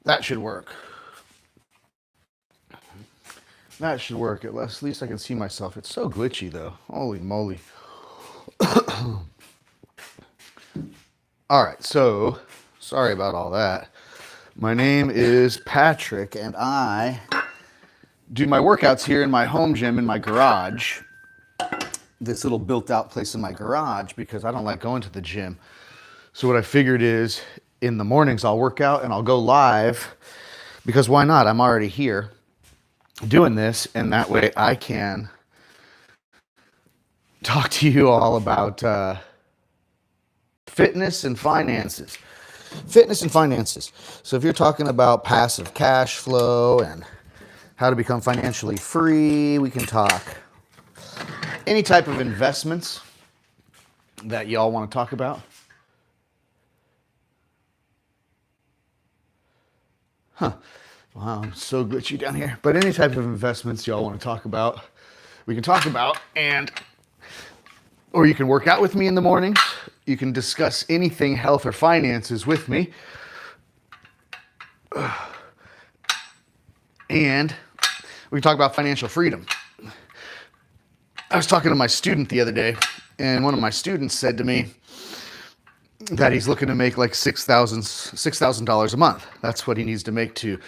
That should work. That should work. At least I can see myself. It's so glitchy though. Holy moly. All right, so sorry about all that. My name is Patrick, and I do my workouts here in my home gym in my garage. This little built-out place in my garage because I don't like going to the gym. So what I figured is in the mornings I'll work out and I'll go live because why not? I'm already here doing this, and that way I can talk to you all about fitness and finances. Fitness and finances. So if you're talking about passive cash flow and how to become financially free, we can talk any type of investments that y'all want to talk about. Wow, I'm so glitchy down here. But any type of investments y'all want to talk about, we can talk about. Or you can work out with me in the mornings. You can discuss anything health or finances with me. And we can talk about financial freedom. I was talking to my student the other day, and one of my students said to me that he's looking to make like $6,000 a month. That's what he needs to make to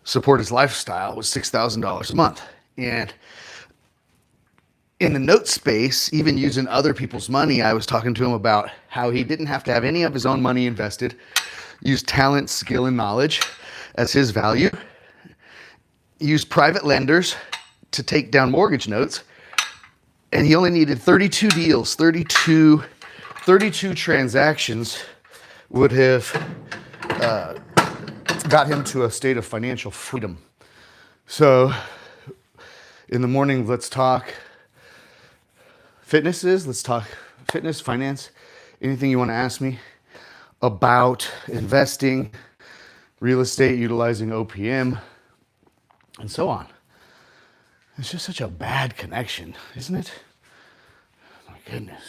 support his lifestyle, was $6,000 a month. And in the note space, even using other people's money, I was talking to him about how he didn't have to have any of his own money invested, use talent, skill, and knowledge as his value, use private lenders to take down mortgage notes, and he only needed 32 deals, 32 transactions would have got him to a state of financial freedom. So in the morning, let's talk fitnesses. Let's talk fitness, finance, anything you want to ask me about investing, real estate, utilizing OPM, and so on. It's just such a bad connection, isn't it? My goodness.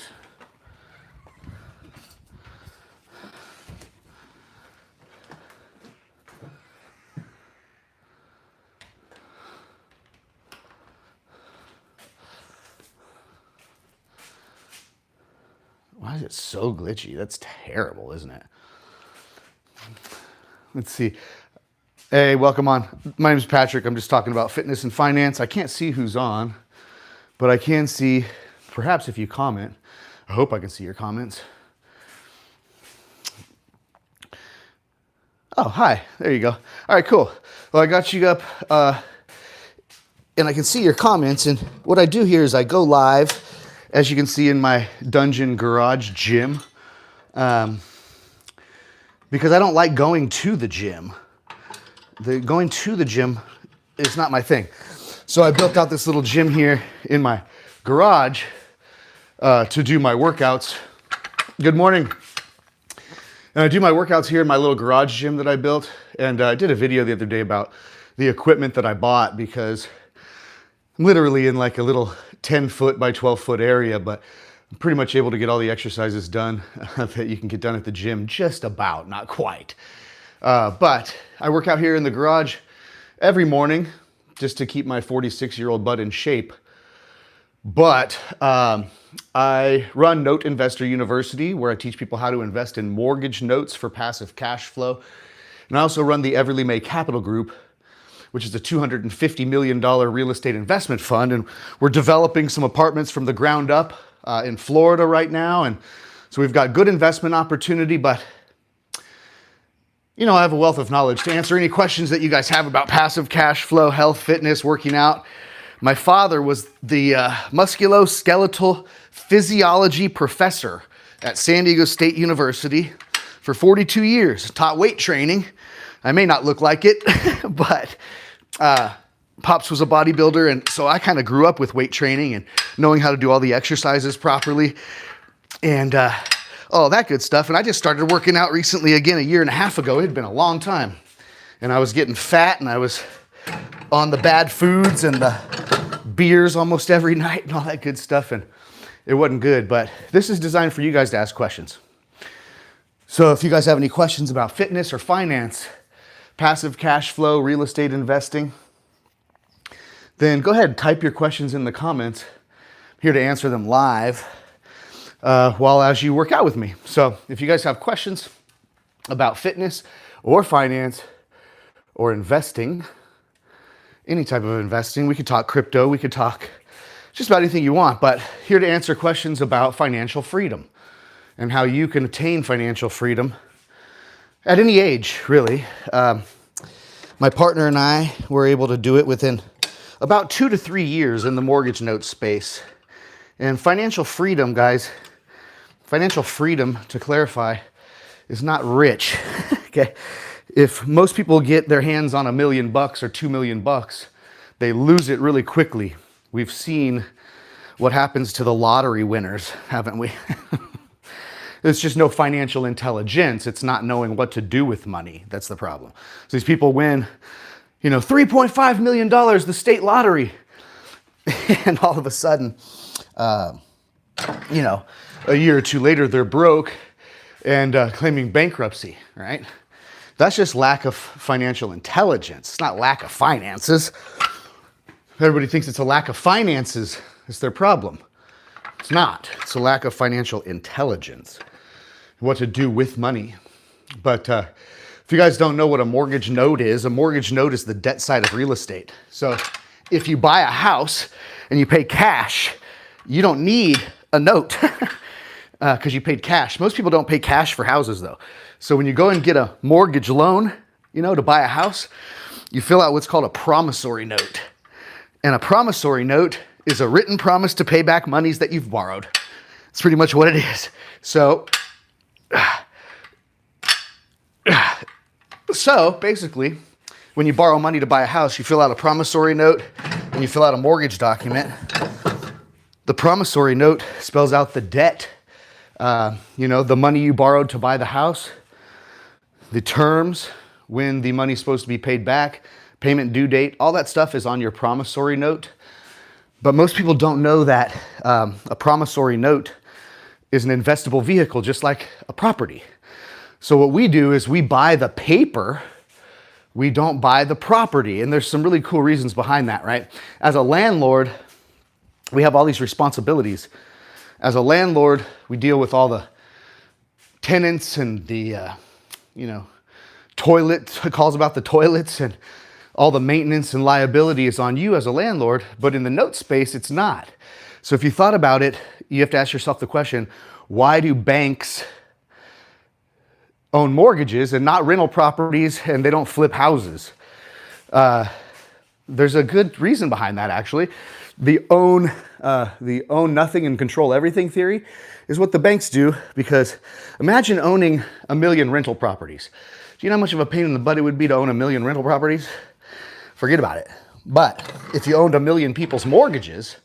Why is it so glitchy? That's terrible, isn't it? Let's see. Hey, welcome on. My name is Patrick. I'm just talking about fitness and finance. I can't see who's on, but I can see, perhaps if you comment. I hope I can see your comments. Oh, hi. There you go. All right, cool. Well, I got you up, and I can see your comments. And what I do here is I go live, as you can see in my dungeon garage gym, because I don't like going to the gym. Going to the gym is not my thing. So I built out this little gym here in my garage to do my workouts. Good morning. And I do my workouts here in my little garage gym that I built. And I did a video the other day about the equipment that I bought because I'm literally in like a little 10-foot by 12-foot area, but I'm pretty much able to get all the exercises done that you can get done at the gym, just about, not quite. But I work out here in the garage every morning just to keep my 46-year-old butt in shape. But I run Note Investor University, where I teach people how to invest in mortgage notes for passive cash flow. And I also run the Everly May Capital Group, which is a $250 million real estate investment fund. And we're developing some apartments from the ground up in Florida right now. And so we've got good investment opportunity, but I have a wealth of knowledge to answer any questions that you guys have about passive cash flow, health, fitness, working out. My father was the musculoskeletal physiology professor at San Diego State University for 42 years, taught weight training. I may not look like it, but Pops was a bodybuilder, and so I kind of grew up with weight training and knowing how to do all the exercises properly. And all that good stuff. And I just started working out recently again, a year and a half ago. It had been a long time. And I was getting fat, and I was on the bad foods and the beers almost every night and all that good stuff. And it wasn't good, but this is designed for you guys to ask questions. So if you guys have any questions about fitness or finance, passive cash flow, real estate investing, then go ahead and type your questions in the comments. I'm here to answer them live while as you work out with me. So if you guys have questions about fitness or finance or investing, any type of investing, we could talk crypto, we could talk just about anything you want, but here to answer questions about financial freedom and how you can attain financial freedom at any age, really. My partner and I were able to do it within about 2 to 3 years in the mortgage note space. And financial freedom, guys, financial freedom, to clarify, is not rich. Okay? If most people get their hands on $1 million or $2 million, they lose it really quickly. We've seen what happens to the lottery winners, haven't we? There's just no financial intelligence. It's not knowing what to do with money. That's the problem. So these people win, $3.5 million, the state lottery. And all of a sudden, a year or two later, they're broke and claiming bankruptcy, right? That's just lack of financial intelligence. It's not lack of finances. Everybody thinks it's a lack of finances. It's their problem. It's not. It's a lack of financial intelligence. What to do with money. But if you guys don't know what a mortgage note is the debt side of real estate. So if you buy a house and you pay cash, you don't need a note because you paid cash. Most people don't pay cash for houses though. So when you go and get a mortgage loan, to buy a house, you fill out what's called a promissory note. And a promissory note is a written promise to pay back monies that you've borrowed. It's pretty much what it is. So basically, when you borrow money to buy a house, you fill out a promissory note and you fill out a mortgage document. The promissory note spells out the debt, the money you borrowed to buy the house, the terms, when the money's supposed to be paid back, payment due date, all that stuff is on your promissory note. But most people don't know that a promissory note is an investable vehicle, just like a property. So what we do is we buy the paper, we don't buy the property. And there's some really cool reasons behind that, right? As a landlord, we have all these responsibilities. As a landlord, we deal with all the tenants and the, calls about the toilets, and all the maintenance and liability is on you as a landlord, but in the note space, it's not. So if you thought about it, you have to ask yourself the question, why do banks own mortgages and not rental properties, and they don't flip houses? There's a good reason behind that, actually. The own nothing and control everything theory is what the banks do, because imagine owning 1 million rental properties. Do you know how much of a pain in the butt it would be to own 1 million rental properties? Forget about it. But if you owned 1 million people's mortgages,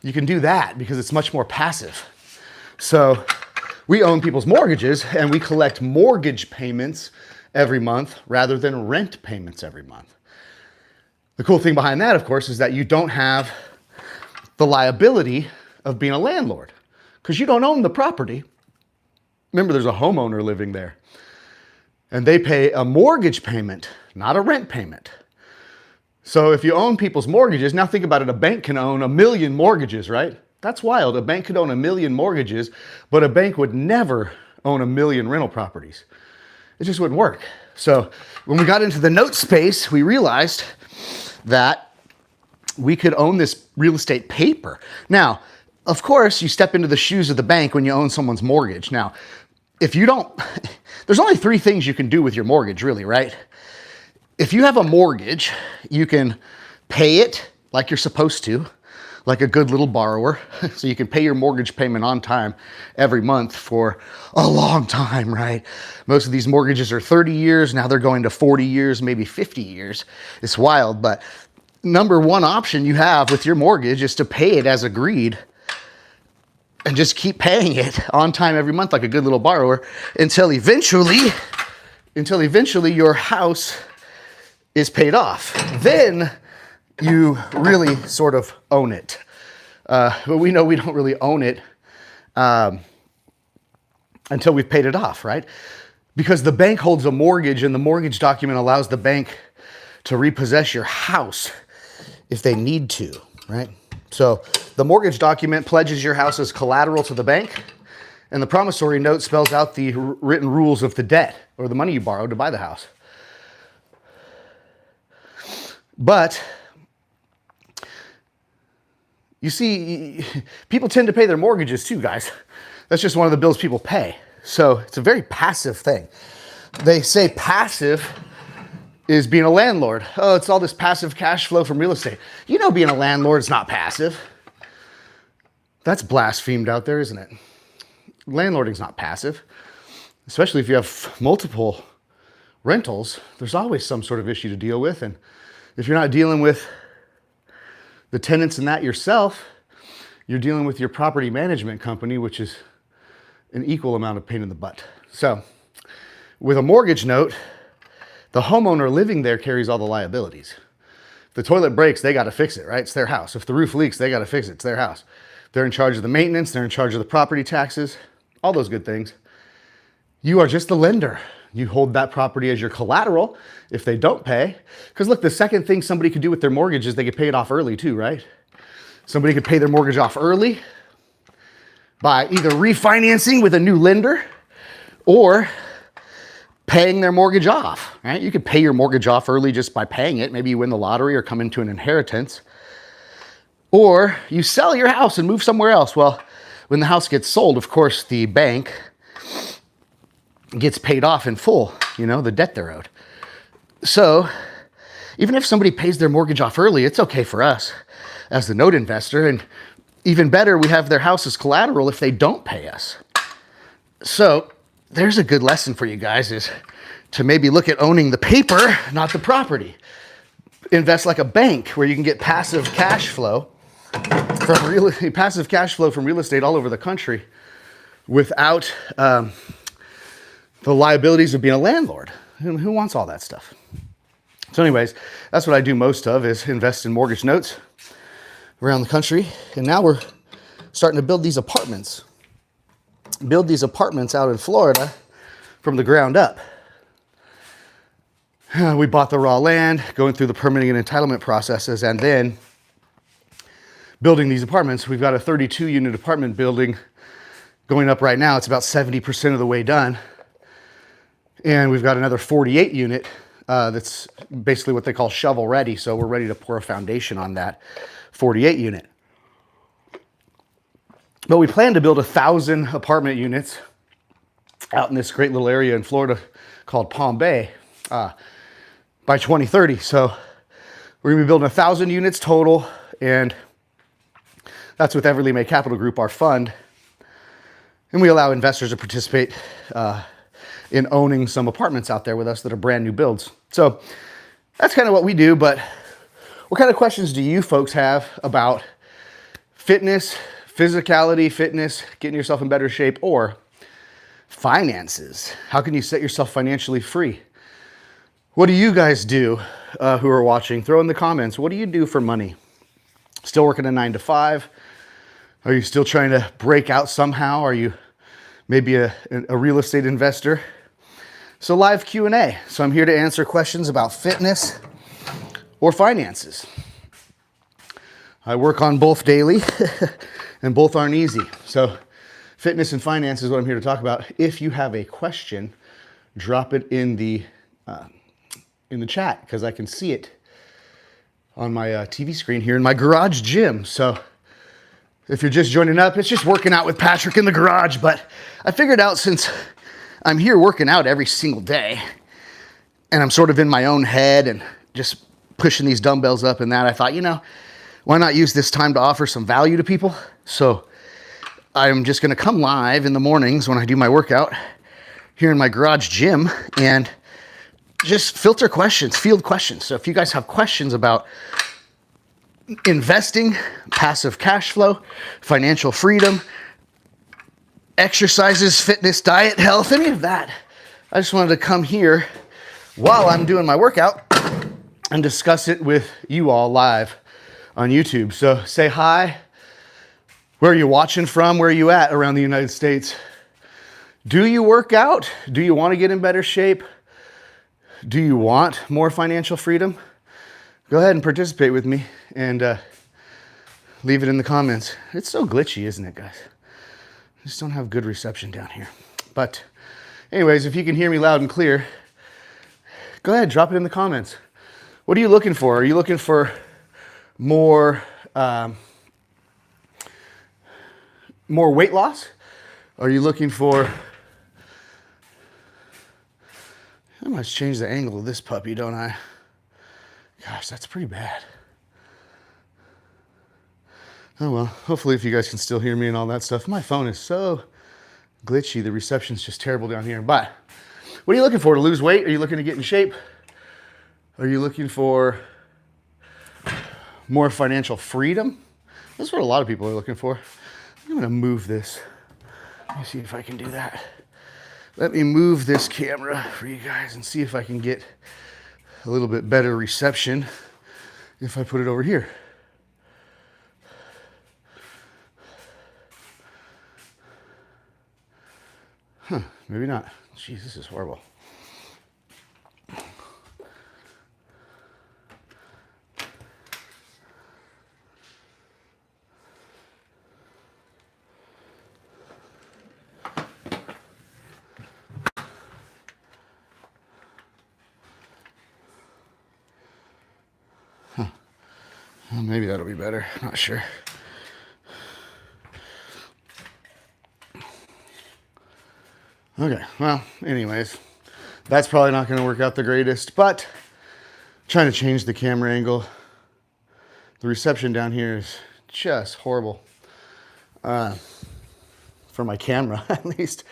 you can do that because it's much more passive. So we own people's mortgages and we collect mortgage payments every month rather than rent payments every month. The cool thing behind that, of course, is that you don't have the liability of being a landlord because you don't own the property. Remember, there's a homeowner living there and they pay a mortgage payment, not a rent payment. So if you own people's mortgages, now think about it, a bank can own 1 million mortgages, right? That's wild. A bank could own 1 million mortgages, but a bank would never own 1 million rental properties. It just wouldn't work. So when we got into the note space, we realized that we could own this real estate paper. Now, of course, you step into the shoes of the bank when you own someone's mortgage. Now, if you don't, there's only 3 things you can do with your mortgage, really, right? If you have a mortgage, you can pay it like you're supposed to, like a good little borrower. So you can pay your mortgage payment on time every month for a long time, right? Most of these mortgages are 30 years. Now they're going to 40 years, maybe 50 years. It's wild, but number one option you have with your mortgage is to pay it as agreed and just keep paying it on time every month like a good little borrower until eventually your house is paid off. Then you really sort of own it. But we know we don't really own it until we've paid it off, right? because the bank holds a mortgage, and the mortgage document allows the bank to repossess your house if they need to, right? So the mortgage document pledges your house as collateral to the bank, and the promissory note spells out the written rules of the debt or the money you borrowed to buy the house. But you see, people tend to pay their mortgages too, guys. That's just one of the bills people pay. So it's a very passive thing. They say passive is being a landlord. Oh, it's all this passive cash flow from real estate. You know, being a landlord is not passive. That's blasphemed out there, isn't it? Landlording's not passive, especially if you have multiple rentals. There's always some sort of issue to deal with. And if you're not dealing with the tenants and that yourself, you're dealing with your property management company, which is an equal amount of pain in the butt. So with a mortgage note, the homeowner living there carries all the liabilities. If the toilet breaks, they got to fix it, right? It's their house. If the roof leaks, they got to fix it. It's their house. They're in charge of the maintenance. They're in charge of the property taxes, all those good things. You are just the lender. You hold that property as your collateral if they don't pay. Because look, the second thing somebody could do with their mortgage is they could pay it off early too, right? Somebody could pay their mortgage off early by either refinancing with a new lender or paying their mortgage off, right? You could pay your mortgage off early just by paying it. Maybe you win the lottery or come into an inheritance. Or you sell your house and move somewhere else. Well, when the house gets sold, of course, the bank gets paid off in full, the debt they're owed. So even if somebody pays their mortgage off early, it's okay for us as the note investor. And even better, we have their house as collateral if they don't pay us. So there's a good lesson for you guys, is to maybe look at owning the paper, not the property. Invest like a bank where you can get passive cash flow from real estate all over the country without the liabilities of being a landlord. Who wants all that stuff? So anyways, that's what I do most of, is invest in mortgage notes around the country. And now we're starting to build these apartments. Build these apartments out in Florida from the ground up. We bought the raw land, going through the permitting and entitlement processes, and then building these apartments. We've got a 32-unit apartment building going up right now. It's about 70% of the way done. And we've got another 48-unit that's basically what they call shovel ready. So we're ready to pour a foundation on that 48 unit. But we plan to build 1,000 apartment units out in this great little area in Florida called Palm Bay by 2030. So we're going to be building 1,000 units total, and that's with Everly May Capital Group, our fund. And we allow investors to participate in owning some apartments out there with us that are brand new builds. So that's kind of what we do. But what kind of questions do you folks have about fitness, physicality, fitness, getting yourself in better shape, or finances? How can you set yourself financially free? What do you guys do who are watching? Throw in the comments. What do you do for money? Still working a 9-to-5? Are you still trying to break out somehow? Are you maybe a real estate investor? So live Q&A. So I'm here to answer questions about fitness or finances. I work on both daily and both aren't easy. So fitness and finance is what I'm here to talk about. If you have a question, drop it in the chat, because I can see it on my TV screen here in my garage gym. So if you're just joining up, it's just working out with Patrick in the garage. But I figured out, since I'm here working out every single day and I'm sort of in my own head and just pushing these dumbbells up and that, I thought, why not use this time to offer some value to people? So I'm just going to come live in the mornings when I do my workout here in my garage gym and just field questions. So if you guys have questions about investing, passive cash flow, financial freedom, exercises, fitness, diet, health, any of that, I just wanted to come here while I'm doing my workout and discuss it with you all live on YouTube. So say hi. Where are you watching from? Where are you at around the United States? Do you work out? Do you want to get in better shape? Do you want more financial freedom? Go ahead and participate with me and leave it in the comments. It's so glitchy, isn't it, guys? I just don't have good reception down here. But anyways, if you can hear me loud and clear, go ahead, drop it in the comments. What are you looking for? Are you looking for more weight loss? Are you looking for... I must change the angle of this puppy, don't I? Gosh, that's pretty bad. Oh well, hopefully if you guys can still hear me and all that stuff. My phone is so glitchy, the reception's just terrible down here. But what are you looking for? To lose weight? Are you looking to get in shape? Are you looking for more financial freedom? That's what a lot of people are looking for. I'm gonna move this. Let me see if I can do that. Let me move this camera for you guys and see if I can get a little bit better reception if I put it over here. Huh, maybe not. Jeez, this is horrible. Well, maybe that'll be better. Not sure. Okay, well, anyways, that's probably not going to work out the greatest, but trying to change the camera angle. The reception down here is just horrible. For my camera, at least.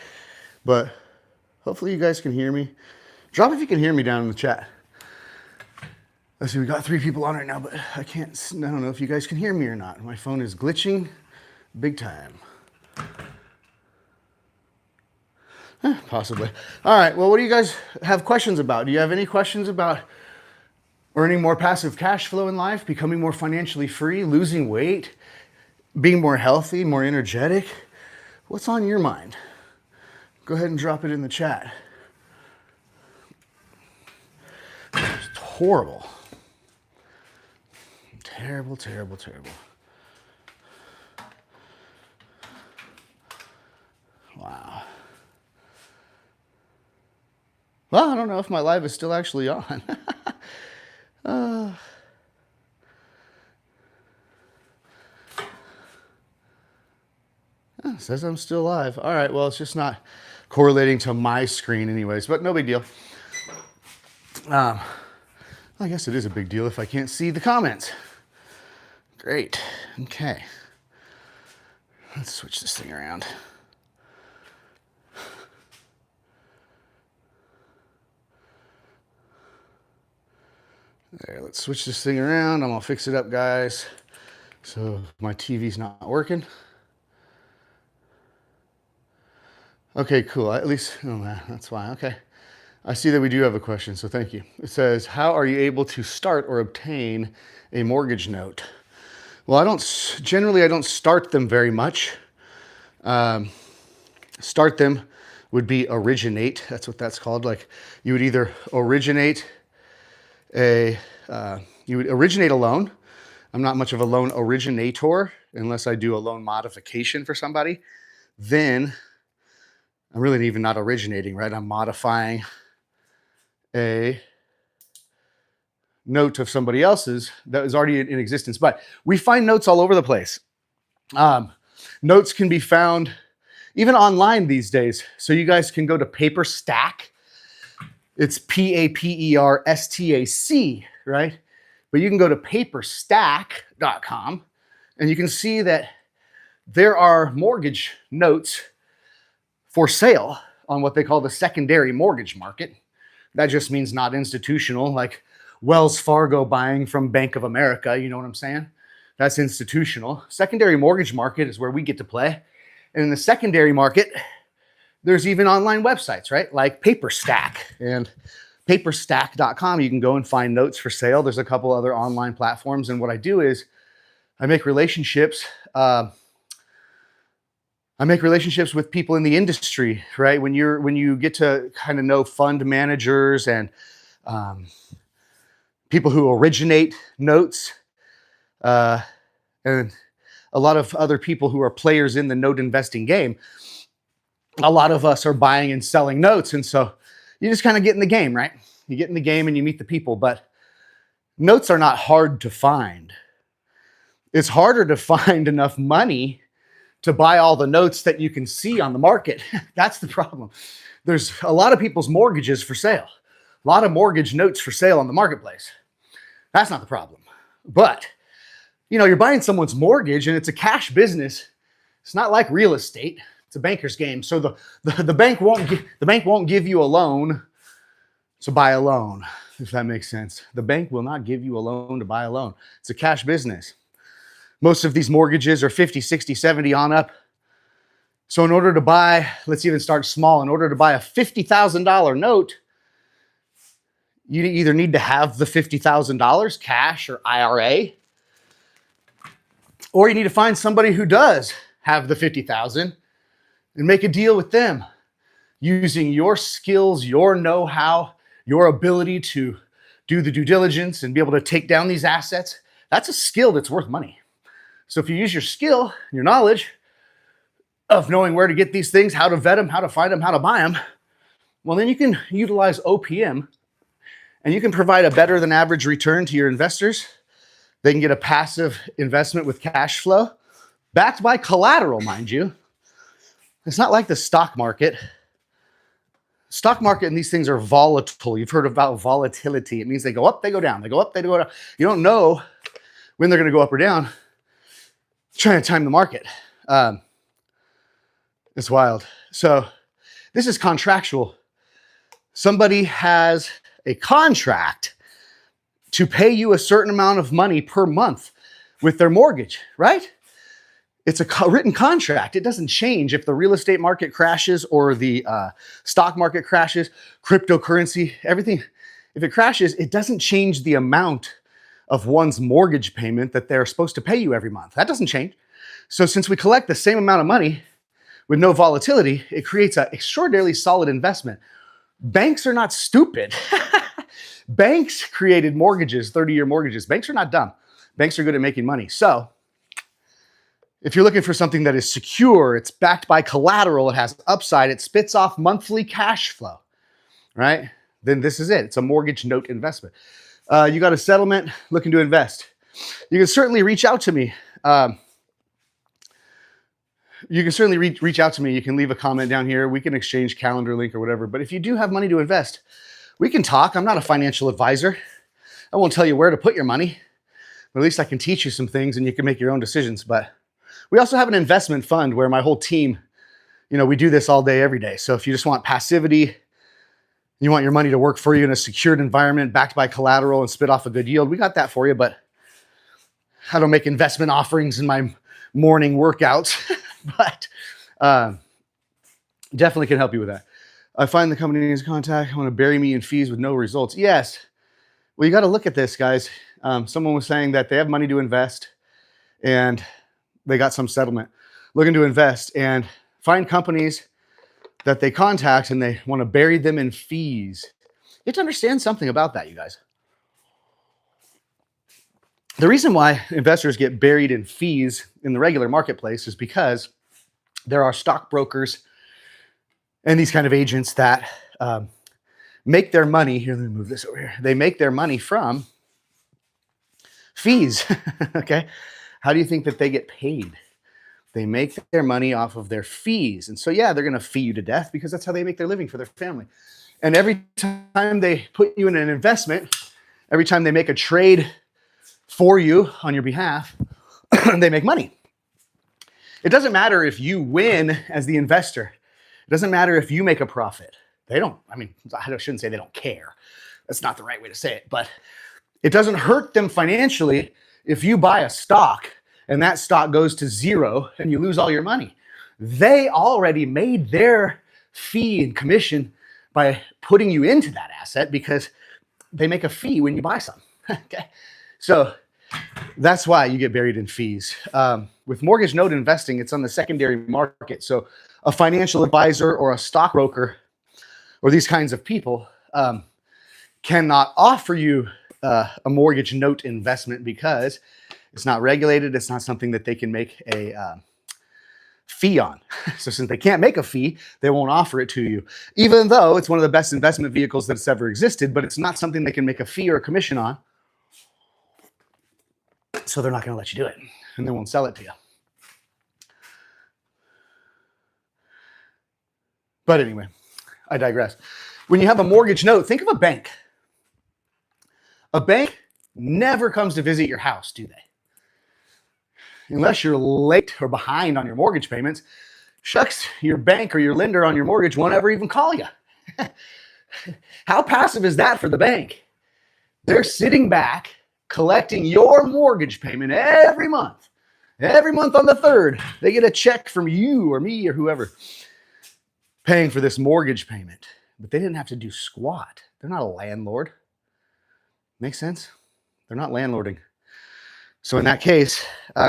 But hopefully you guys can hear me. Drop if you can hear me down in the chat. Let's see, we got 3 people on right now, but I don't know if you guys can hear me or not. My phone is glitching big time. Possibly. All right, well, what do you guys have questions about? Do you have any questions about earning more passive cash flow in life, becoming more financially free, losing weight, being more healthy, more energetic? What's on your mind? Go ahead and drop it in the chat. It's horrible. Terrible, terrible, terrible. Wow. Well, I don't know if my live is still actually on. It says I'm still live. All right, well, it's just not correlating to my screen anyways, but no big deal. I guess it is a big deal if I can't see the comments. Great. Okay. Let's switch this thing around. There, let's switch this thing around. I'm gonna fix it up, guys. So my TV's not working. Okay, cool. At least, oh man, that's fine. Okay. I see that we do have a question, so thank you. It says, how are you able to start or obtain a mortgage note? Well, I don't start them very much. Start them would be originate. That's what that's called. Like you would either originate a loan. I'm not much of a loan originator unless I do a loan modification for somebody. Then I'm really even not originating, right? I'm modifying a note of somebody else's that is already in existence. But we find notes all over the place. Notes can be found even online these days. So you guys can go to PaperStack. It's PaperStack, right? But you can go to paperstack.com and you can see that there are mortgage notes for sale on what they call the secondary mortgage market. That just means not institutional, like Wells Fargo buying from Bank of America, you know what I'm saying? That's institutional. Secondary mortgage market is where we get to play. And in the secondary market, there's even online websites, right? Like PaperStack and paperstack.com. You can go and find notes for sale. There's a couple other online platforms. And what I do is I make relationships I make relationships with people in the industry, right? When you get to kind of know fund managers and um, people who originate notes, uh, and a lot of other people who are players in the note investing game, a lot of us are buying and selling notes. And so you just kind of get in the game, right? You get in the game and you meet the people, but notes are not hard to find. It's harder to find enough money to buy all the notes that you can see on the market. That's the problem. There's a lot of people's mortgages for sale, a lot of mortgage notes for sale on the marketplace. That's not the problem. But, you're buying someone's mortgage and it's a cash business. It's not like real estate. It's a banker's game. So the bank won't give you a loan to buy a loan, if that makes sense. The bank will not give you a loan to buy a loan. It's a cash business. Most of these mortgages are 50, 60, 70 on up. So in order to buy, let's even start small, in order to buy a $50,000 note, you either need to have the $50,000 cash or IRA, or you need to find somebody who does have the $50,000 and make a deal with them using your skills, your know-how, your ability to do the due diligence and be able to take down these assets. That's a skill that's worth money. So if you use your skill, your knowledge of knowing where to get these things, how to vet them, how to find them, how to buy them, well, then you can utilize OPM and you can provide a better than average return to your investors. They can get a passive investment with cash flow, backed by collateral, mind you. It's not like the stock market. Stock market and these things are volatile. You've heard about volatility. It means they go up, they go down. They go up, they go down. You don't know when they're going to go up or down. Trying to time the market. It's wild. So this is contractual. Somebody has a contract to pay you a certain amount of money per month with their mortgage, right? It's a written contract. It doesn't change if the real estate market crashes or the stock market crashes, cryptocurrency, everything. If it crashes, it doesn't change the amount of one's mortgage payment that they're supposed to pay you every month. That doesn't change. So since we collect the same amount of money with no volatility, it creates an extraordinarily solid investment. Banks are not stupid. Banks created mortgages, 30-year mortgages. Banks are not dumb. Banks are good at making money. So if you're looking for something that is secure, it's backed by collateral, it has upside, it spits off monthly cash flow, right? Then this is it. It's a mortgage note investment. You got a settlement, looking to invest. You can certainly reach out to me. Reach out to me. You can leave a comment down here. We can exchange calendar link or whatever. But if you do have money to invest, we can talk. I'm not a financial advisor. I won't tell you where to put your money, but at least I can teach you some things and you can make your own decisions. But we also have an investment fund where my whole team, we do this all day, every day. So if you just want passivity, you want your money to work for you in a secured environment, backed by collateral and spit off a good yield, we got that for you. But I don't make investment offerings in my morning workouts, but definitely can help you with that. I find the company's contact want to bury me in fees with no results. Yes. Well, you got to look at this, guys. Someone was saying that they have money to invest and they got some settlement, looking to invest, and find companies that they contact and they want to bury them in fees. You have to understand something about that, you guys. The reason why investors get buried in fees in the regular marketplace is because there are stockbrokers and these kind of agents that make their money. Here, let me move this over here. They make their money from fees. Okay. How do you think that they get paid? They make their money off of their fees. And so, yeah, they're going to fee you to death because that's how they make their living for their family. And every time they put you in an investment, every time they make a trade for you on your behalf, they make money. It doesn't matter if you win as the investor. It doesn't matter if you make a profit. I shouldn't say they don't care. That's not the right way to say it. But it doesn't hurt them financially if you buy a stock and that stock goes to zero and you lose all your money. They already made their fee and commission by putting you into that asset because they make a fee when you buy some. Okay. So That's why you get buried in fees. With mortgage note investing, it's on the secondary market. So a financial advisor or a stockbroker or these kinds of people cannot offer you a mortgage note investment because it's not regulated. It's not something that they can make a fee on. So since they can't make a fee, they won't offer it to you, even though it's one of the best investment vehicles that's ever existed, but it's not something they can make a fee or a commission on. So they're not going to let you do it, and they won't sell it to you. But anyway, I digress. When you have a mortgage note, think of a bank. A bank never comes to visit your house, do they? Unless you're late or behind on your mortgage payments, shucks, your bank or your lender on your mortgage won't ever even call you. How passive is that for the bank? They're sitting back, collecting your mortgage payment every month. Every month on the 3rd, they get a check from you or me or whoever paying for this mortgage payment. But they didn't have to do squat. They're not a landlord. Make sense? They're not landlording. So in that case, they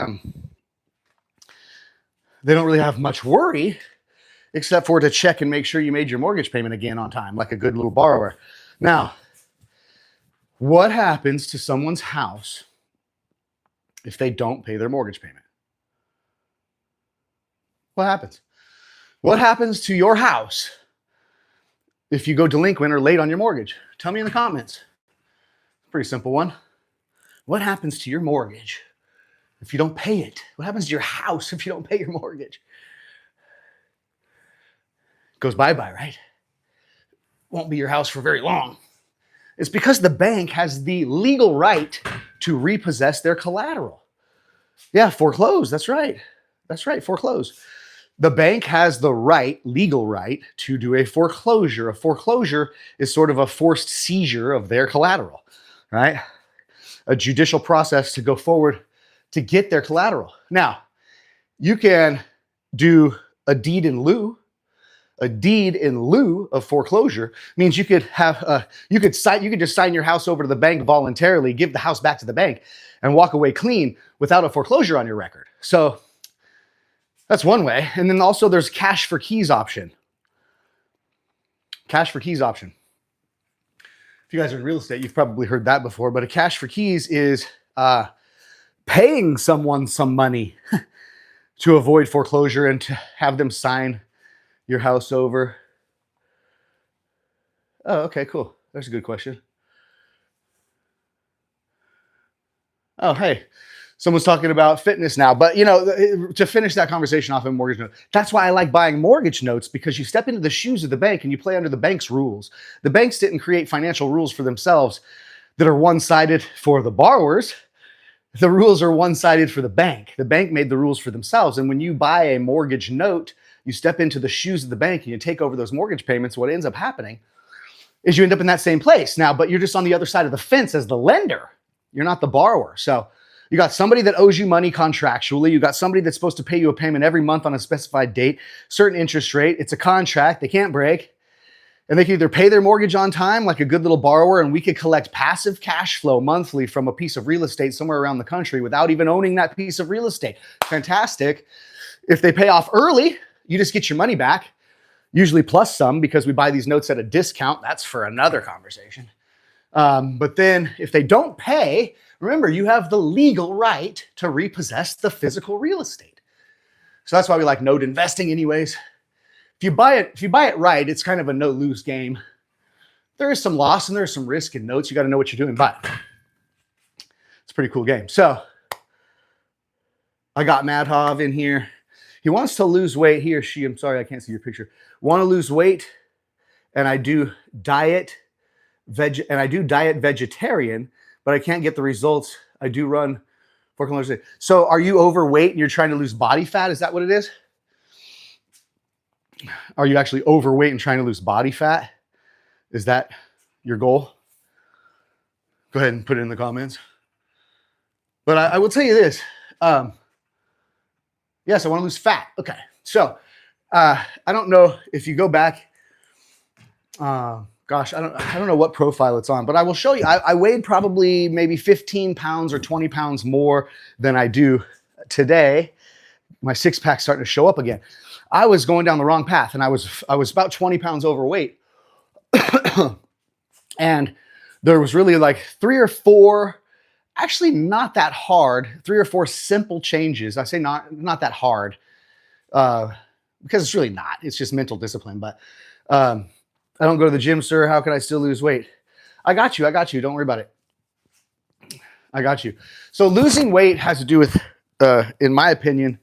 don't really have much worry except for to check and make sure you made your mortgage payment again on time, like a good little borrower. Now, what happens to someone's house if they don't pay their mortgage payment? What happens? What happens to your house if you go delinquent or late on your mortgage? Tell me in the comments. Pretty simple one. What happens to your mortgage if you don't pay it? What happens to your house if you don't pay your mortgage? It goes bye-bye, right? Won't be your house for very long. It's because the bank has the legal right to repossess their collateral. Yeah, foreclose. That's right. That's right, foreclose. The bank has the right, legal right, to do a foreclosure. A foreclosure is sort of a forced seizure of their collateral, right? A judicial process to go forward to get their collateral. Now, you can do a deed in lieu. A deed in lieu of foreclosure means you could have you could just sign your house over to the bank voluntarily, give the house back to the bank, and walk away clean without a foreclosure on your record. So that's one way. And then also there's cash for keys option. Cash for keys option. If you guys are in real estate, you've probably heard that before, but a cash for keys is paying someone some money to avoid foreclosure and to have them sign your house over. Oh, okay, cool. That's a good question. Oh, hey, someone's talking about fitness now, but to finish that conversation off in mortgage note, that's why I like buying mortgage notes, because you step into the shoes of the bank and you play under the bank's rules. The banks didn't create financial rules for themselves that are one-sided for the borrowers. The rules are one-sided for the bank. The bank made the rules for themselves. And when you buy a mortgage note, you step into the shoes of the bank and you take over those mortgage payments. What ends up happening is you end up in that same place now, but you're just on the other side of the fence as the lender. You're not the borrower. So you got somebody that owes you money contractually. You got somebody that's supposed to pay you a payment every month on a specified date, certain interest rate. It's a contract they can't break. And they can either pay their mortgage on time like a good little borrower, and we could collect passive cash flow monthly from a piece of real estate somewhere around the country without even owning that piece of real estate. Fantastic. If they pay off early, you just get your money back, usually plus some, because we buy these notes at a discount. That's for another conversation. But then if they don't pay, remember, you have the legal right to repossess the physical real estate. So that's why we like note investing anyways. If you buy it right, it's kind of a no-lose game. There is some loss and there's some risk in notes. You got to know what you're doing, but it's a pretty cool game. So I got Madhov in here. He wants to lose weight. He or she, I'm sorry, I can't see your picture. Want to lose weight, and I do diet vegetarian, but I can't get the results. I do run 4 kilometers a day. So are you overweight and you're trying to lose body fat? Is that what it is? Are you actually overweight and trying to lose body fat? Is that your goal? Go ahead and put it in the comments. But I will tell you this. Yes, I want to lose fat. Okay. So I don't know if you go back gosh, I don't know what profile it's on, but I will show you. I weighed probably maybe 15 pounds or 20 pounds more than I do today. My six pack's starting to show up again. I was going down the wrong path, and I was about 20 pounds overweight. And there was really like 3 or 4, actually not that hard, 3 or 4 simple changes. I say not that hard because it's really not. It's just mental discipline. But I don't go to the gym, sir. How can I still lose weight? I got you. Don't worry about it. I got you. So losing weight has to do with, in my opinion,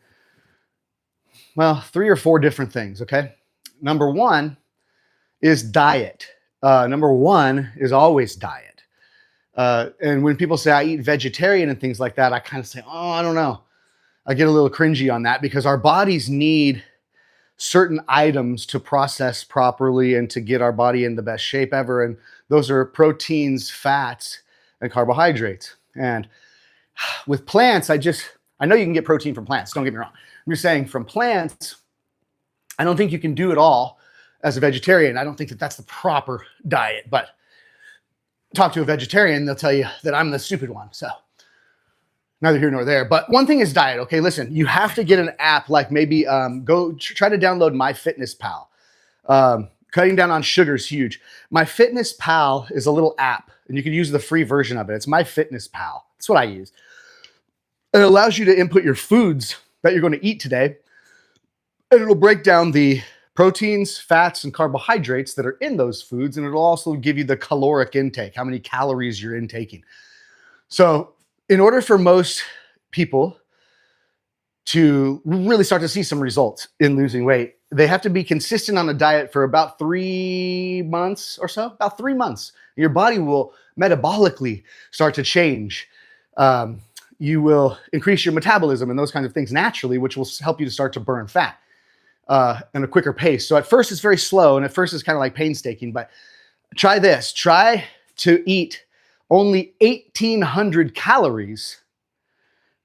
well, 3 or 4 different things, okay? Number 1 is diet. Number 1 is always diet. And when people say I eat vegetarian and things like that, I kind of say, oh, I don't know. I get a little cringy on that because our bodies need certain items to process properly and to get our body in the best shape ever. And those are proteins, fats, and carbohydrates. And with plants, I know you can get protein from plants. Don't get me wrong. I'm just saying from plants, I don't think you can do it all as a vegetarian. I don't think that that's the proper diet, but talk to a vegetarian, they'll tell you that I'm the stupid one. So neither here nor there. But one thing is diet. Okay, listen, you have to get an app like maybe go try to download MyFitnessPal. Cutting down on sugar is huge. MyFitnessPal is a little app, and you can use the free version of it. It's MyFitnessPal. That's what I use. It allows you to input your foods that you're going to eat today, and it'll break down the proteins, fats, and carbohydrates that are in those foods, and it'll also give you the caloric intake, how many calories you're intaking. So in order for most people to really start to see some results in losing weight, they have to be consistent on a diet for about 3 months or so, about 3 months. Your body will metabolically start to change. You will increase your metabolism and those kinds of things naturally, which will help you to start to burn fat in a quicker pace. So at first it's very slow, and at first it's kind of like painstaking, but try this. Try to eat only 1,800 calories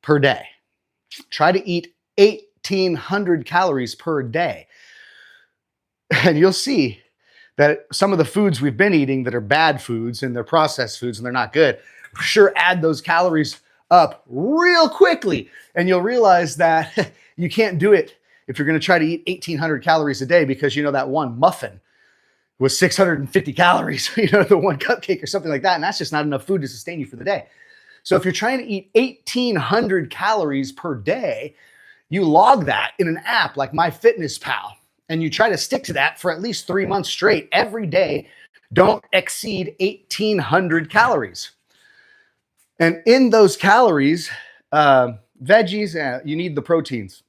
per day. Try to eat 1,800 calories per day. And you'll see that some of the foods we've been eating that are bad foods and they're processed foods and they're not good, sure add those calories up real quickly. And you'll realize that you can't do it if you're going to try to eat 1,800 calories a day because, you know, that one muffin was 650 calories, you know, the one cupcake or something like that. And that's just not enough food to sustain you for the day. So if you're trying to eat 1,800 calories per day, you log that in an app like MyFitnessPal, and you try to stick to that for at least 3 months straight. Every day, don't exceed 1,800 calories. And in those calories, veggies, you need the proteins.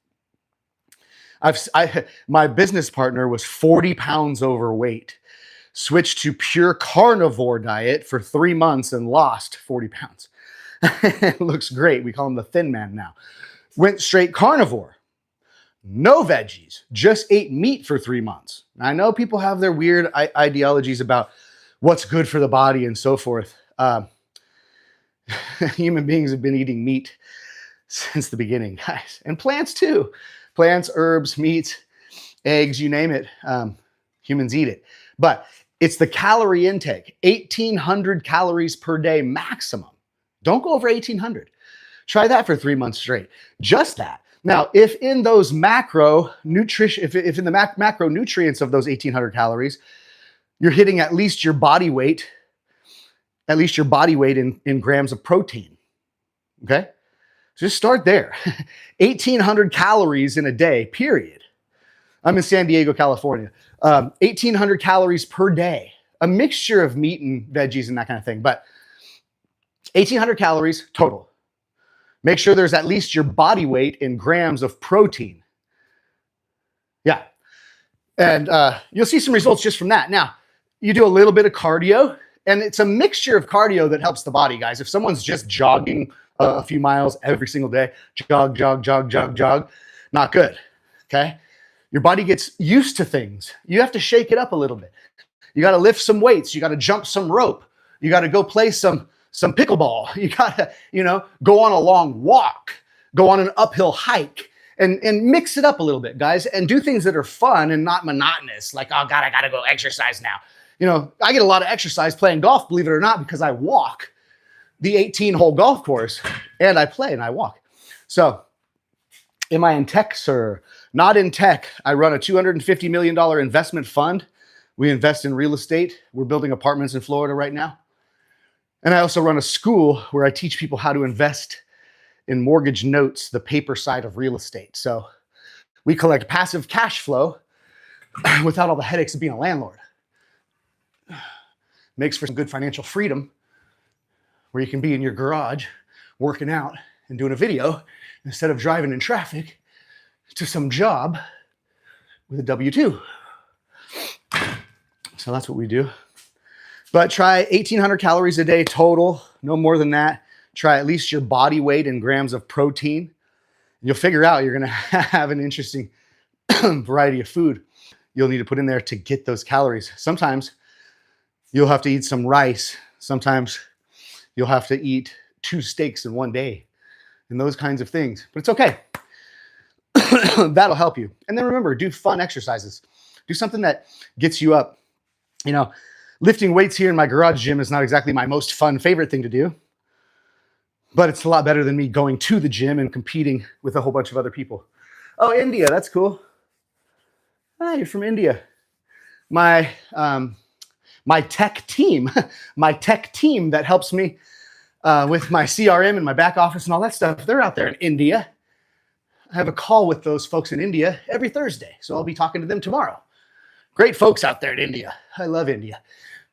My business partner was 40 pounds overweight, switched to pure carnivore diet for 3 months and lost 40 pounds. It looks great. We call him the thin man now. Went straight carnivore. No veggies, just ate meat for 3 months. I know people have their weird ideologies about what's good for the body and so forth. Human beings have been eating meat since the beginning, guys. And plants too. Plants, herbs, meats, eggs, you name it. Humans eat it. But it's the calorie intake, 1,800 calories per day maximum. Don't go over 1,800. Try that for 3 months straight. Just that. Now, if in those macro nutrition, if in the macronutrients of those 1,800 calories, you're hitting at least your body weight in grams of protein. Okay? So just start there. 1,800 calories in a day, period. I'm in San Diego, California. 1,800 calories per day. A mixture of meat and veggies and that kind of thing, but 1,800 calories total. Make sure there's at least your body weight in grams of protein. Yeah. And you'll see some results just from that. Now, you do a little bit of cardio, and it's a mixture of cardio that helps the body, guys. If someone's just jogging a few miles every single day, jog, not good, okay? Your body gets used to things. You have to shake it up a little bit. You got to lift some weights. You got to jump some rope. You got to go play some pickleball. You got to, go on a long walk, go on an uphill hike, and mix it up a little bit, guys, and do things that are fun and not monotonous. Like, oh God, I got to go exercise now. You know, I get a lot of exercise playing golf, believe it or not, because I walk the 18-hole golf course and I play and I walk. So am I in tech, sir? Not in tech. I run a $250 million investment fund. We invest in real estate. We're building apartments in Florida right now. And I also run a school where I teach people how to invest in mortgage notes, the paper side of real estate. So we collect passive cash flow without all the headaches of being a landlord. Makes for some good financial freedom where you can be in your garage working out and doing a video instead of driving in traffic to some job with a W-2. So that's what we do. But try 1,800 calories a day total, no more than that. Try at least your body weight in grams of protein. You'll figure out you're going to have an interesting variety of food you'll need to put in there to get those calories. Sometimes you'll have to eat some rice. Sometimes you'll have to eat 2 steaks in one day and those kinds of things. But it's okay. That'll help you. And then remember, do fun exercises. Do something that gets you up. You know, lifting weights here in my garage gym is not exactly my most fun favorite thing to do, but it's a lot better than me going to the gym and competing with a whole bunch of other people. Oh, India, that's cool. Ah, you're from India. My tech team, my tech team that helps me with my CRM and my back office and all that stuff, they're out there in India. I have a call with those folks in India every Thursday, so I'll be talking to them tomorrow. Great folks out there in India. I love India.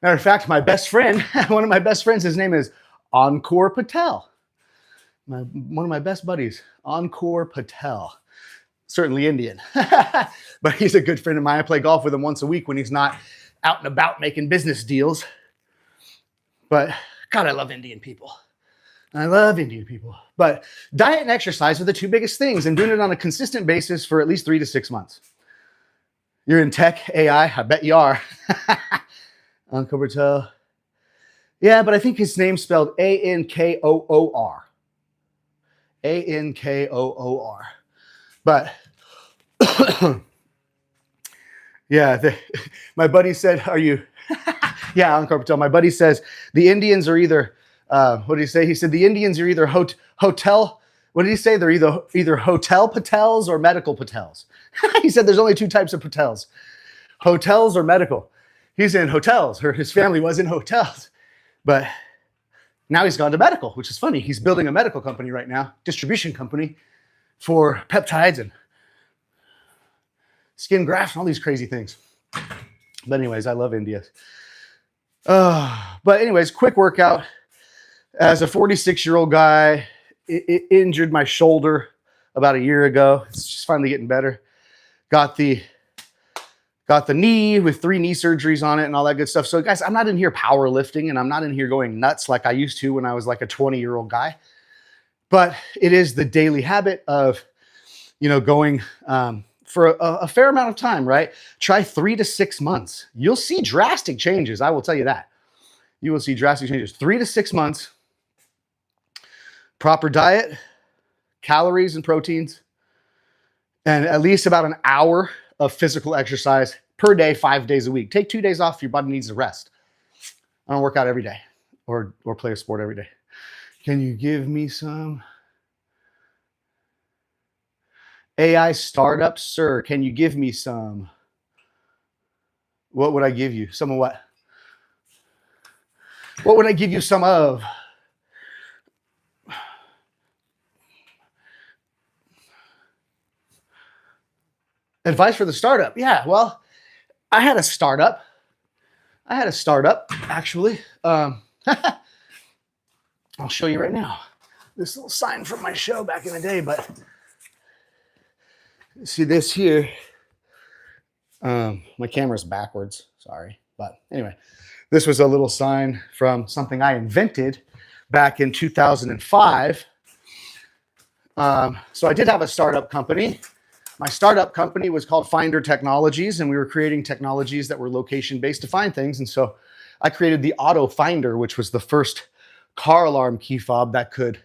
Matter of fact, my best friend, one of my best friends, his name is Encore Patel. One of my best buddies, Encore Patel. Certainly Indian, but he's a good friend of mine. I play golf with him once a week when he's not out and about making business deals. But God, I love Indian people. I love Indian people. But diet and exercise are the 2 biggest things, and doing it on a consistent basis for at least 3 to 6 months. You're in tech, AI, I bet you are. Uncle Bertel. Yeah, but I think his name's spelled Ankoor. Ankoor. But yeah, my buddy said, are you? Yeah, Uncle Bertel. My buddy says the Indians are either, what did he say? He said the Indians are either hotel. What did he say? They're either hotel Patels or medical Patels. He said there's only 2 types of Patels, hotels or medical. He's in hotels, or his family was in hotels, but now he's gone to medical, which is funny. He's building a medical company right now, distribution company for peptides and skin grafts and all these crazy things. But anyways, I love India. But anyways, quick workout. As a 46-year-old guy, it injured my shoulder about a year ago. It's just finally getting better. Got the knee with 3 knee surgeries on it and all that good stuff. So guys, I'm not in here powerlifting and I'm not in here going nuts like I used to when I was like a 20-year-old guy. But it is the daily habit of, you know, going for a fair amount of time, right? Try 3 to 6 months. You'll see drastic changes. I will tell you that. You will see drastic changes. 3 to 6 months. Proper diet, calories and proteins, and at least about an hour of physical exercise per day, 5 days a week. Take 2 days off. Your body needs to rest. I don't work out every day or play a sport every day. Can you give me some AI startup, sir? Can you give me some? What would I give you? Some of what? What would I give you some of? Advice for the startup. Yeah, well, I had a startup, actually. I'll show you right now. This little sign from my show back in the day, but see this here. My camera's backwards, sorry. But anyway, this was a little sign from something I invented back in 2005. So I did have a startup company. My startup company was called Finder Technologies, and we were creating technologies that were location-based to find things. And so I created the Auto Finder, which was the first car alarm key fob that could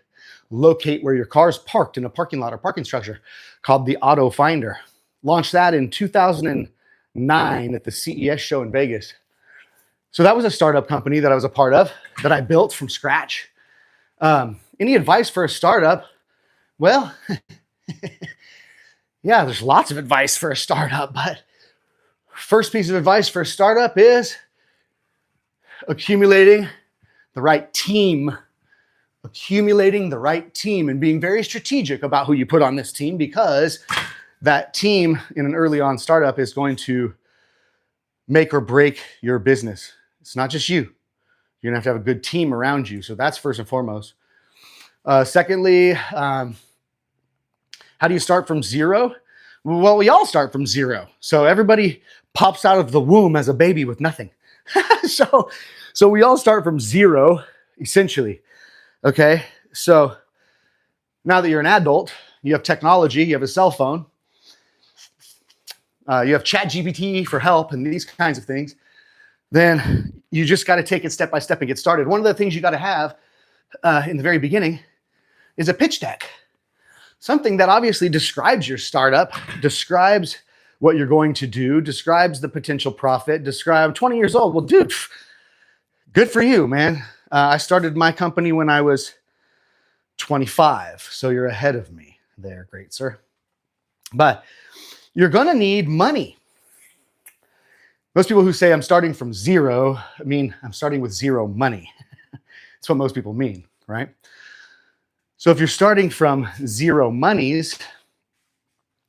locate where your car's parked in a parking lot or parking structure, called the Auto Finder. Launched that in 2009 at the CES show in Vegas. So that was a startup company that I was a part of that I built from scratch. Any advice for a startup? Well, yeah, there's lots of advice for a startup, but first piece of advice for a startup is accumulating the right team. Accumulating the right team and being very strategic about who you put on this team, because that team in an early on startup is going to make or break your business. It's not just you. You're gonna have a good team around you. So that's first and foremost. Secondly, how do you start from zero? Well, we all start from zero. So everybody pops out of the womb as a baby with nothing. so we all start from zero, essentially. Okay, so now that you're an adult, you have technology, you have a cell phone, you have ChatGPT for help and these kinds of things, then you just got to take it step by step and get started. One of the things you got to have in the very beginning is a pitch deck. Something that obviously describes your startup, describes what you're going to do, describes the potential profit, describe 20 years old. Well, dude, good for you, man. I started my company when I was 25, so you're ahead of me there, great sir. But you're gonna need money. Most people who say I'm starting from zero, I mean, I'm starting with zero money. That's what most people mean, right? So if you're starting from zero monies,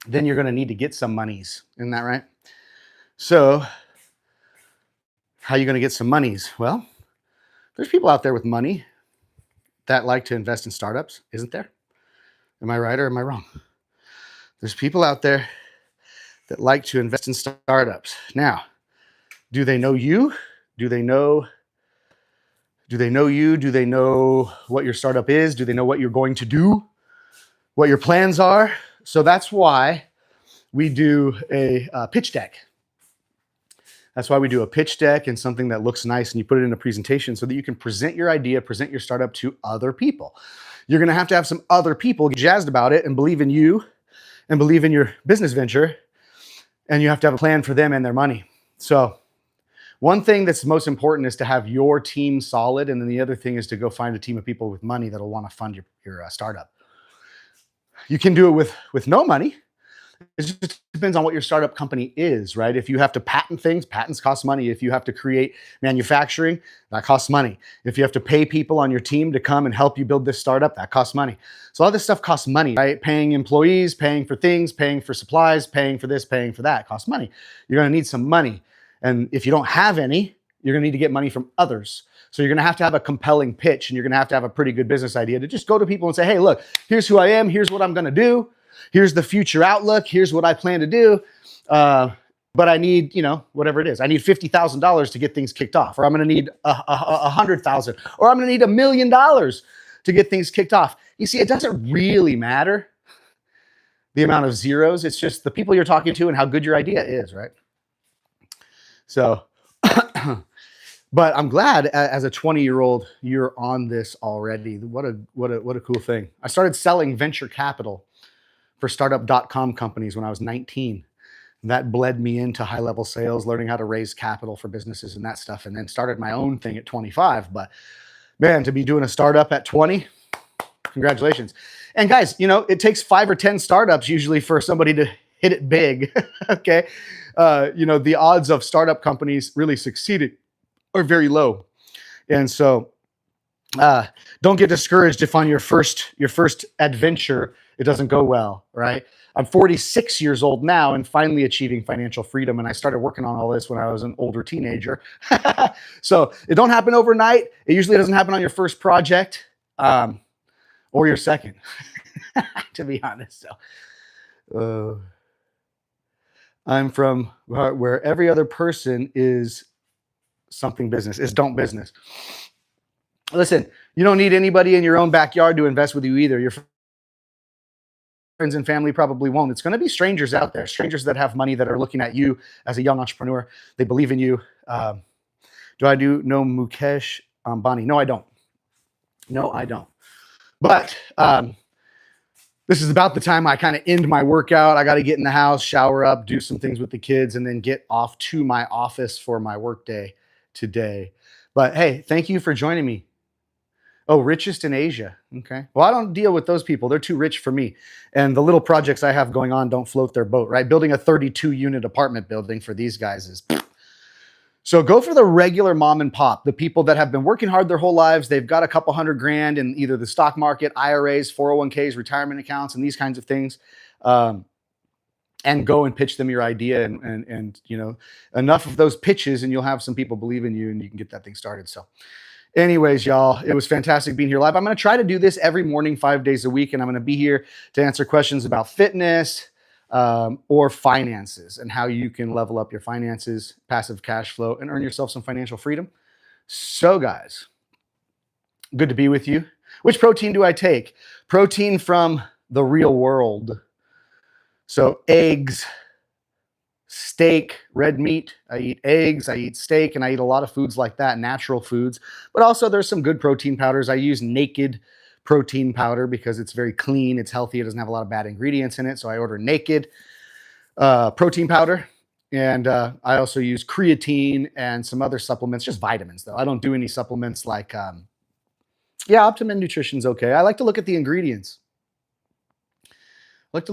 then you're gonna need to get some monies, isn't that right? So how are you gonna get some monies? Well, there's people out there with money that like to invest in startups, isn't there? Am I right or am I wrong? There's people out there that like to invest in startups. Now, do they know you? Do they know you? Do they know what your startup is? Do they know what you're going to do? What your plans are? So that's why we do a pitch deck. That's why we do a pitch deck and something that looks nice, and you put it in a presentation so that you can present your idea, present your startup to other people. You're gonna have to have some other people get jazzed about it and believe in you and believe in your business venture, and you have to have a plan for them and their money. So one thing that's most important is to have your team solid, and then the other thing is to go find a team of people with money that'll wanna fund your startup. You can do it with no money. It just depends on what your startup company is, right? If you have to patent things, patents cost money. If you have to create manufacturing, that costs money. If you have to pay people on your team to come and help you build this startup, that costs money. So all this stuff costs money, right? Paying employees, paying for things, paying for supplies, paying for this, paying for that costs money. You're gonna need some money. And if you don't have any, you're gonna need to get money from others. So you're gonna have to have a compelling pitch, and you're gonna have a pretty good business idea to just go to people and say, hey, look, here's who I am, here's what I'm gonna do. Here's the future outlook. Here's what I plan to do. But I need, whatever it is. I need $50,000 to get things kicked off, or I'm going to need $100,000, or I'm going to need $1 million to get things kicked off. You see, it doesn't really matter the amount of zeros. It's just the people you're talking to and how good your idea is, right? So, but I'm glad as a 20-year-old, you're on this already. What a cool thing. I started selling venture capital for startup.com companies when I was 19. That bled me into high-level sales, learning how to raise capital for businesses and that stuff, and then started my own thing at 25. But man, to be doing a startup at 20, congratulations. And guys, it takes 5 or 10 startups usually for somebody to hit it big, okay? The odds of startup companies really succeeding are very low. And so don't get discouraged if on your first adventure, it doesn't go well, right? I'm 46 years old now and finally achieving financial freedom. And I started working on all this when I was an older teenager. So it don't happen overnight. It usually doesn't happen on your first project or your second, to be honest. So I'm from where every other person is something business, is don't business. Listen, you don't need anybody in your own backyard to invest with you either. Your friends and family probably won't. It's going to be strangers out there, strangers that have money that are looking at you as a young entrepreneur. They believe in you. Do I know Mukesh Ambani? No, I don't. No, I don't. But this is about the time I kind of end my workout. I got to get in the house, shower up, do some things with the kids, and then get off to my office for my work day. today. But hey, thank you for joining me. Oh, richest in Asia. Okay. Well, I don't deal with those people. They're too rich for me. And the little projects I have going on don't float their boat, right? Building a 32 unit apartment building for these guys is. So go for the regular mom and pop, the people that have been working hard their whole lives. They've got a couple $100,000 in either the stock market, IRAs, 401ks, retirement accounts, and these kinds of things. And go and pitch them your idea and enough of those pitches and you'll have some people believe in you and you can get that thing started. So anyways, y'all, it was fantastic being here live. I'm going to try to do this every morning, 5 days a week. And I'm going to be here to answer questions about fitness or finances and how you can level up your finances, passive cash flow, and earn yourself some financial freedom. So guys, good to be with you. Which protein do I take? Protein from the real world. So eggs, steak, red meat. I eat eggs, I eat steak, and I eat a lot of foods like that, natural foods. But also there's some good protein powders. I use Naked protein powder because it's very clean, it's healthy, it doesn't have a lot of bad ingredients in it. So I order Naked protein powder. And I also use creatine and some other supplements, just vitamins though. I don't do any supplements like, Optimum Nutrition's okay. I like to look at the ingredients. I like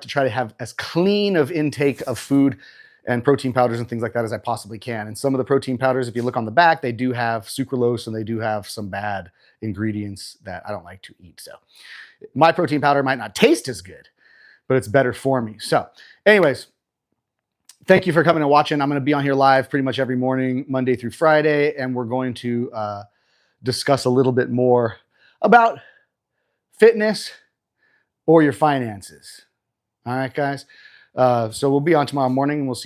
to try to have as clean of intake of food and protein powders and things like that as I possibly can. And some of the protein powders, if you look on the back, they do have sucralose and they do have some bad ingredients that I don't like to eat. So my protein powder might not taste as good, but it's better for me. So anyways, thank you for coming and watching. I'm going to be on here live pretty much every morning, Monday through Friday, and we're going to discuss a little bit more about fitness or your finances. All right, guys. So we'll be on tomorrow morning and we'll see you.